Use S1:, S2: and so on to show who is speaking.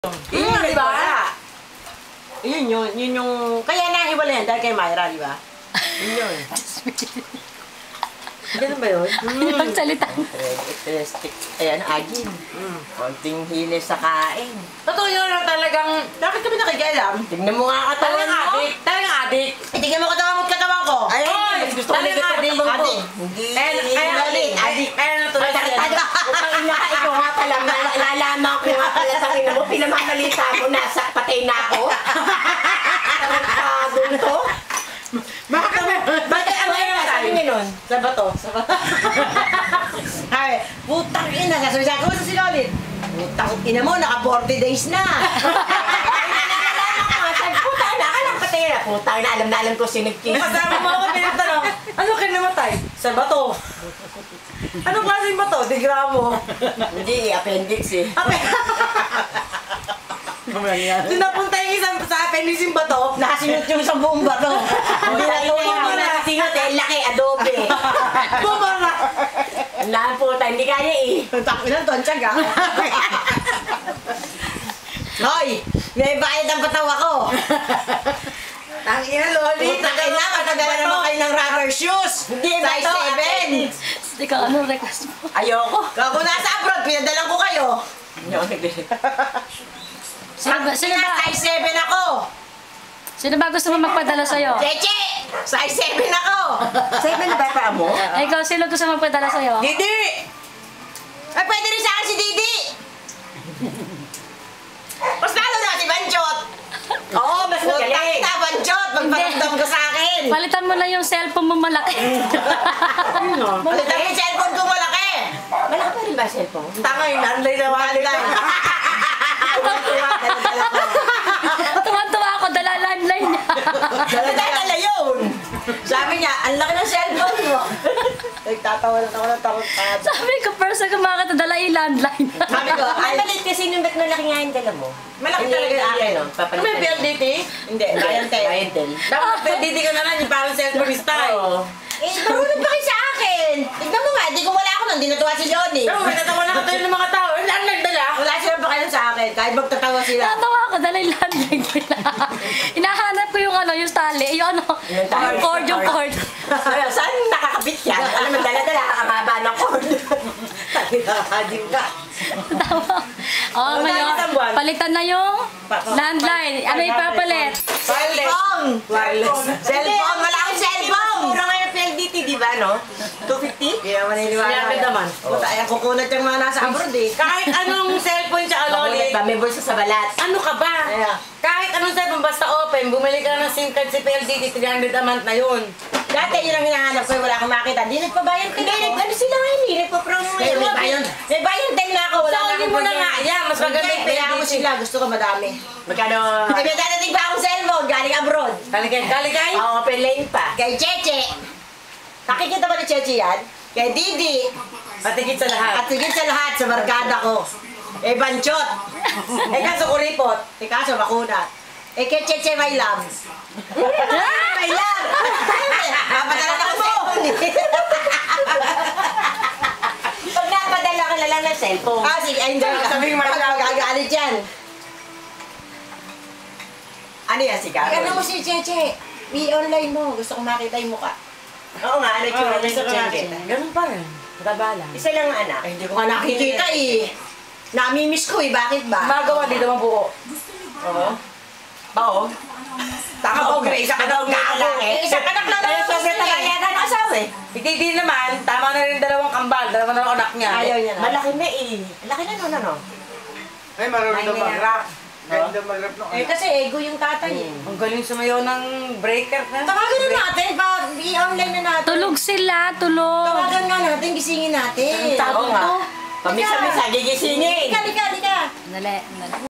S1: Yun, di ba? Yun yung... Kaya nahiwala yan dahil kay Myra, di ba? Yun yun. Ganun ba yun?
S2: Ang salita.
S1: Ayan, agin. Konting hilis sa kain. Totoo yun na talagang... Bakit kami nakikialam? Tignan mo nga katawan mo. Talagang adik. Tignan mo katawan ko. Ayun, gusto ko na katawan ko. Hindi. Adik. Kaya natuloy sa kanya.
S3: Ang inaka, ikaw nga pala, nalalaman ko nga pala sa akin mo, pinamamalita mo, nasa patay na ako. Doon to.
S1: Bakit ang ngayon sabi niya nun? Sa bato. Ay, putang ina. Sabi sa akin, si Lolit? Putang ina mo, naka 40 days na.
S3: Putang na, alam patay na. Putang na, alam ko sinigkis.
S1: Kasama mo ako, pinatanong, ano kayo namatay? Sa bato. Anong klaseng bato? Di gramo.
S3: Hindi, appendix eh.
S1: Doon napunta yung isang sa appendix yung bato.
S3: Nakasingot yung isang buong bato. Hindi na ito yung nakasingot eh, laki, adobe.
S1: Bumara.
S3: Ang lahat puta, hindi kaya eh.
S1: Takot na, tonsyag ah. Hoy! May bayad ang patawa ko. Tangina, Loli. Kailangan matagalan naman kayo ng rubber shoes.
S3: Hindi,
S1: size
S3: bato,
S1: 7.
S2: Ikaw, anong request mo?
S3: Ayoko.
S1: Kung nasa abroad, pinadalan ko kayo.
S2: Sino ba?
S1: Size 7 ako.
S2: Sino ba gusto mo magpadala sa'yo?
S1: Cheche! Size 7 ako.
S3: 7 na ba pa mo?
S2: Ay, ikaw, sino gusto mo magpadala sa'yo?
S1: Didi! Ay, pwede rin sa akin si Didi. Mas lalo na si Banchot.
S3: Oo, mas magaling.
S1: Utang kita, Banchot. Magparamdam ka sa akin.
S2: Palitan mo na yung cellphone mo malaki.
S1: Palitan mo yung cellphone ko malaki.
S3: Malaki pa rin ba cellphone?
S1: Tama yun, online na online.
S2: Tuwan-tuwa ako, dala landline niya.
S1: Dala yun. Sabi niya, ang laki ng cellphone mo. Nagtatawa na ako ng takot.
S2: Sabi ko, first ako makakatadala yung landline.
S1: Sabi ko,
S3: Ang balit kasi nung ba't malaki nga yung dala mo?
S1: malaki
S3: Hindi,
S1: talaga yung akin.
S3: no? Papalitan.
S1: May PLDT? Hindi, Liontel.
S3: Liontel.
S1: Dapat PLDT ka na lang, yung parang cellphone style.
S3: Oo.
S1: Marunong pa kayo sa akin. Tignan mo nga, di ko wala ako nun, di natuwa si Johnny. Oo, may natawa na katayo ng mga tao. Ang nagdala. Wala sila pa kayo sa akin, kahit magtatawa sila.
S2: Natawa ako, dala yung landline nila. Hinahanap ko yung ano, yung tali, yung ano, yung cord, yung cord.
S3: Saan nakakabit yan? Alam mo, dala-dala, kakababa ng cord.
S1: Nakakadim ka.
S2: Tawa. Oh, ngayon, palitan na yung landline. Ano ipapalit?
S1: Cellphone!
S3: Wireless.
S1: Cellphone! Wala akong cellphone!
S3: Mura nga yung PLDT, di ba, no? 250?
S1: Hindi naman naniniwala.
S3: naman.
S1: Puta, ay kukunat yung mga nasa abroad eh. Kahit anong cellphone siya,
S3: Makulit ba? May bulsa sa balat.
S1: Ano ka ba? Kahit anong cellphone, basta open, bumili ka ng SIM card si PLDT, 300 a month na yun. Dati yun ang hinahanap ko, wala akong makita. Di nagpabayan ka na ako.
S3: Ano sila ngayon eh? Nagpa-promo ngayon.
S1: May bayan din na ako, wala na akong
S3: mo na
S1: problema.
S3: nga.
S1: Yeah, mas maganda yung
S3: Hindi,
S1: kaya ko sila. Gusto ko madami.
S3: Magkano?
S1: Ay, may dadating pa akong cellphone, galing abroad. Galing?
S3: Open lane pa.
S1: Kay Cheche. Nakikita ba ni Cheche yan? Kay Didi.
S3: At higit sa lahat.
S1: At higit sa lahat, sa barkada ko. Eh, Banchot. Eh, kaso kuripot. Eh, kaso bakuna. Eh, kay Cheche, my love. My love! Papadala na ako cellphone eh.
S3: Pag napadala ka na lang ng cellphone.
S1: Ah, sige, ay, hindi. Sabi mo, magagalit yan. Ano yan, sigaw? Ano mo si Cheche? I-online mo. Gusto kong makita yung mukha.
S3: Oo nga, ano yung
S1: gusto ko
S3: Cheche?
S1: makita. Ganun pa rin. Matabala.
S3: Isa lang ang anak.
S1: Ay, hindi ko nga nakikita eh. Namimiss ko eh. Bakit ba?
S3: Magawa dito mabuo.
S1: Oo. Baog? Tama ba, Grace? Isa ka daw lalaki. Isa ka na
S3: Kaya sobrang tagaya na ng asawa eh.
S1: Hindi naman, tama na rin dalawang kambal, dalawang anak niya. Ayaw niya na.
S3: Malaki na eh. Laki na nun ano.
S4: Ay, marunong na mag-rap. Ganda mag-rap nung
S1: Eh, kasi ego yung tatay eh.
S5: Ang galing sumayaw ng breaker na.
S1: Tawagan na natin, i-online na natin.
S2: Tulog sila, tulog.
S1: Tawagan nga natin, gisingin natin.
S3: Oo nga. Pamisa-misa, gigisingin.
S1: Halika.
S2: Dali, dali.